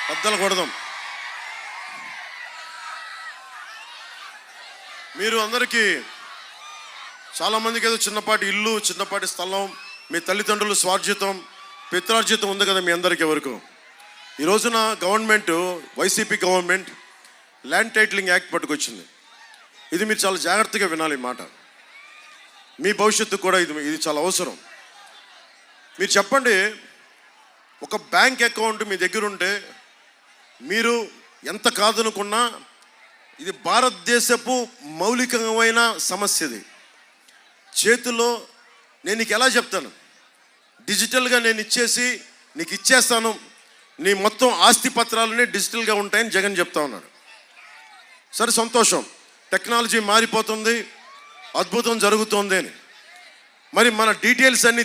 బద్దలు కొడదాం. మీరు అందరికీ చాలామందికి ఏదో చిన్నపాటి ఇల్లు, చిన్నపాటి స్థలం, మీ తల్లిదండ్రులు స్వార్జితం, పిత్రార్జితం ఉంది కదా మీ అందరికీ. ఎవరికి ఈ రోజున government, YCP government land titling act పట్టుకొచ్చింది. ఇది మీరు చాలా జాగ్రత్తగా వినాలి ఈ మాట. మీ భవిష్యత్తు కూడా ఇది చాలా అవసరం. మీరు చెప్పండి, ఒక బ్యాంక్ అకౌంట్ మీ దగ్గర ఉంటే మీరు ఎంత కాదనుకున్నా ఇది భారతదేశపు మౌలికమైన సమస్య. ఇది చేతిలో నేను నీకు ఎలా చెప్తాను, డిజిటల్గా నేను నీకు ఇచ్చేస్తాను, నీ మొత్తం ఆస్తి పత్రాలన్నీ డిజిటల్గా ఉంటాయని జగన్ చెప్తా ఉన్నాడు. సరే, సంతోషం, టెక్నాలజీ మారిపోతుంది, అద్భుతం జరుగుతుంది అని. మరి మన డీటెయిల్స్ అన్నీ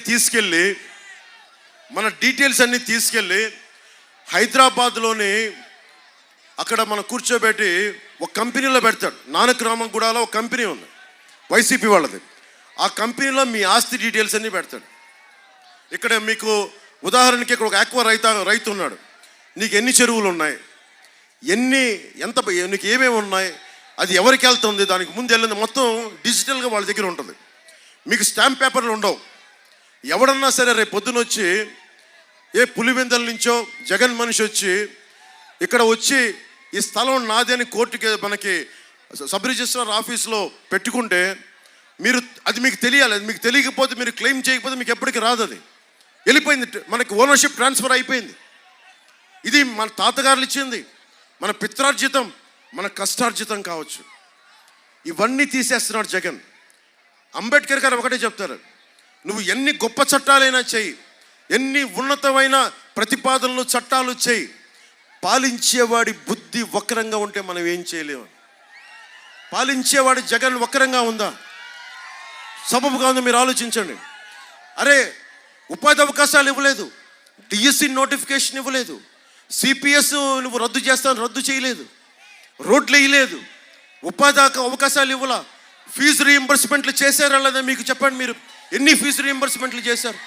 తీసుకెళ్ళి హైదరాబాద్లోని అక్కడ మనం కూర్చోబెట్టి ఒక కంపెనీలో పెడతాడు. నానక్రామంగూడలో ఒక కంపెనీ ఉంది, వైసీపీ వాళ్ళది. ఆ కంపెనీలో మీ ఆస్తి డీటెయిల్స్ అన్నీ పెడతాడు. ఇక్కడ మీకు ఉదాహరణకి ఇక్కడ ఒక ఆక్వా రైతు ఉన్నాడు. నీకు ఎన్ని చెరువులు ఉన్నాయి, నీకు ఏమేమి ఉన్నాయి, అది ఎవరికి వెళ్తుంది, దానికి ముందు వెళ్ళింది మొత్తం డిజిటల్గా వాళ్ళ దగ్గర ఉంటుంది. మీకు స్టాంప్ పేపర్లు ఉండవు. ఎవడన్నా సరే రేపు పొద్దున వచ్చి ఏ పులివెందల నుంచో జగన్ మనిషి వచ్చి ఇక్కడ వచ్చి ఈ స్థలం నాది అని కోర్టుకి మనకి సబ్ రిజిస్ట్రార్ ఆఫీస్లో పెట్టుకుంటే అది మీకు తెలియాలి. అది మీకు తెలియకపోతే, మీరు క్లెయిమ్ చేయకపోతే మీకు ఎప్పటికీ రాదు. అది వెళ్ళిపోయింది, మనకి ఓనర్షిప్ ట్రాన్స్ఫర్ అయిపోయింది. ఇది మన తాతగారులు ఇచ్చింది, మన పిత్రార్జితం, మన కష్టార్జితం కావచ్చు. ఇవన్నీ తీసేస్తున్నాడు జగన్. అంబేద్కర్ గారు ఒకటే చెప్తారు, నువ్వు ఎన్ని గొప్ప చట్టాలైనా చెయ్యి, ఎన్ని ఉన్నతమైన ప్రతిపాదనలు చట్టాలు చెయ్యి, పాలించేవాడి బుద్ధి వక్రంగా ఉంటే మనం ఏం చేయలేము. పాలించేవాడి జగన్ వక్రంగా ఉందా, సబబుగా ఉందో మీరు ఆలోచించండి. అరే, ఉపాధి అవకాశాలు ఇవ్వలేదు, డిఎస్సి నోటిఫికేషన్ ఇవ్వలేదు, సిపిఎస్ నువ్వు రద్దు చేయలేదు, రోడ్లు వేయలేదు, ఉపాధి అవకాశాలు ఇవ్వలా, ఫీజు రీయింబర్స్మెంట్లు చేశారా లేదా మీకు చెప్పండి. మీరు ఎన్ని ఫీజు రీయింబర్స్మెంట్లు చేశారు?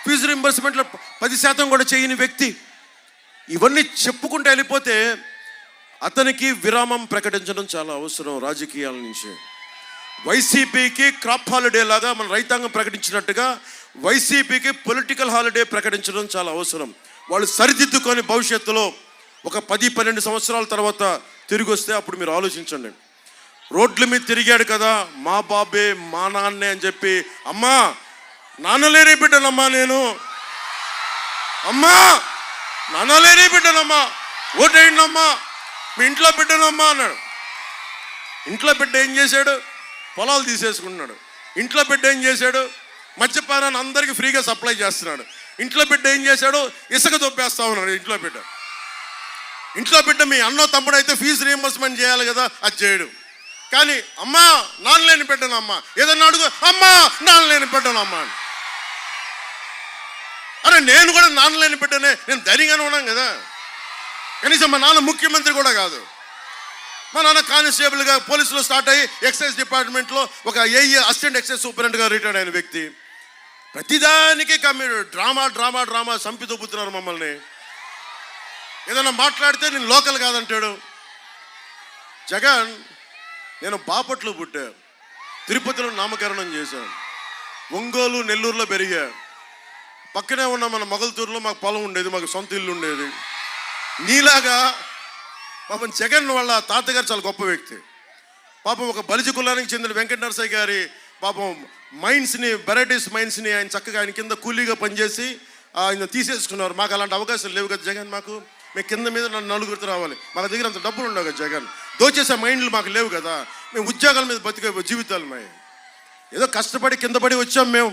ఫీజు రీయింబర్స్మెంట్లో 10% కూడా చేయని వ్యక్తి. ఇవన్నీ చెప్పుకుంటూ వెళ్ళిపోతే అతనికి విరామం ప్రకటించడం చాలా అవసరం రాజకీయాల నుంచి. వైసీపీకి క్రాప్ హాలిడే లాగా మన రైతాంగం ప్రకటించినట్టుగా వైసీపీకి పొలిటికల్ హాలిడే ప్రకటించడం చాలా అవసరం. వాళ్ళు సరిదిద్దుకొని భవిష్యత్తులో ఒక 10-12 సంవత్సరాల తర్వాత తిరిగి వస్తే అప్పుడు మీరు ఆలోచించండి. రోడ్ల మీద తిరిగాడు కదా, మా బాబే మా నాన్నే అని చెప్పి, అమ్మా నాన్నలేని బిడ్డనమ్మా నేను, అమ్మా నాన్నలేని బిడ్డనమ్మా, ఓటేయండమ్మా, మీ ఇంట్లో బిడ్డనమ్మా అన్నాడు. ఇంట్లో బిడ్డ ఏం చేశాడు? పొలాలు తీసేసుకుంటున్నాడు. ఇంట్లో బిడ్డ ఏం చేశాడు? మద్యపానాన్ని అందరికీ ఫ్రీగా సప్లై చేస్తున్నాడు. ఇంట్లో బిడ్డ ఏం చేశాడు? ఇసుక దొబ్బేస్తా ఉన్నాడు. ఇంట్లో బిడ్డ మీ అన్నో తమ్ముడు అయితే ఫీజు రీయింబర్స్మెంట్ చేయాలి కదా, అది చేయడు. కానీ అమ్మా నాన్నలేని బిడ్డనమ్మా, ఏదన్నా అడుగు, అమ్మా నాన్నలేని బిడ్డనమ్మా అని. అరే, నేను కూడా నాన్నలేని బిడ్డనే, నేను ధైర్యంగానే ఉన్నాను కదా. కనీసం మా నాన్న ముఖ్యమంత్రి కూడా కాదు. మా నాన్న కానిస్టేబుల్గా పోలీసులో స్టార్ట్ అయ్యి ఎక్సైజ్ డిపార్ట్మెంట్లో ఒక ఏఈ అసిస్టెంట్ ఎక్సైజ్ సూపరింటెండెంట్గా రిటైర్డ్ అయిన వ్యక్తి. ప్రతిదానికి డ్రామా చంపి దొబ్బుతున్నారు మమ్మల్ని. ఏదన్నా మాట్లాడితే నేను లోకల్ కాదంటాడు జగన్. నేను బాపట్లో పుట్టా, తిరుపతిలో నామకరణం చేశాను, ఒంగోలు నెల్లూరులో పెరిగా, పక్కనే ఉన్న మన మొగల్తూరులో మాకు పొలం ఉండేది, మాకు సొంత ఇల్లు ఉండేది. నీలాగా పాపం జగన్ వాళ్ళ తాతగారు చాలా గొప్ప వ్యక్తి. పాపం ఒక బలిజ కులానికి చెందిన వెంకట నరసయ్య గారి పాపం వెరైటీస్ మైన్స్ని ఆయన చక్కగా ఆయన కింద కూలీగా పనిచేసి ఆయన తీసేసుకున్నారు. మాకు అలాంటి అవకాశాలు లేవు కదా జగన్. మేము కింద మీద నలుగురితో రావాలి, మా దగ్గర అంత డబ్బులు ఉండవు కదా జగన్. దోచేసే మైండ్లు మాకు లేవు కదా. మేము ఉద్యోగాల మీద బతికే జీవితాలు మేము ఏదో కష్టపడి కింద పడి వచ్చాం మేము.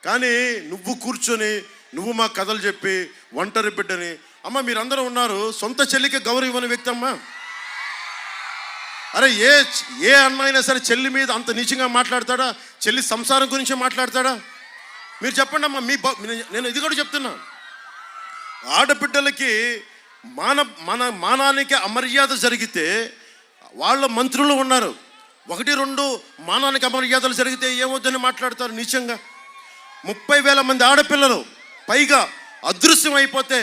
కానీ నువ్వు కూర్చొని నువ్వు మా కథలు చెప్పి ఒంటరి బిడ్డని, అమ్మ మీరందరూ ఉన్నారు, సొంత చెల్లికి గౌరవం ఇవ్వని వ్యక్తి అమ్మా. అరే, ఏ అన్న అయినా సరే చెల్లి మీద అంత నీచంగా మాట్లాడతాడా? చెల్లి సంసారం గురించి మాట్లాడతాడా? మీరు చెప్పండి అమ్మా. నేను ఇది కూడా చెప్తున్నా, ఆడబిడ్డలకి మానానికి అమర్యాద జరిగితే వాళ్ళ మంత్రులు ఉన్నారు, 1-2 మానానికి అమర్యాదలు జరిగితే ఏమవుతుందని మాట్లాడతారు నీచంగా. 30,000 మంది ఆడపిల్లలు పైగా అదృశ్యం అయిపోతే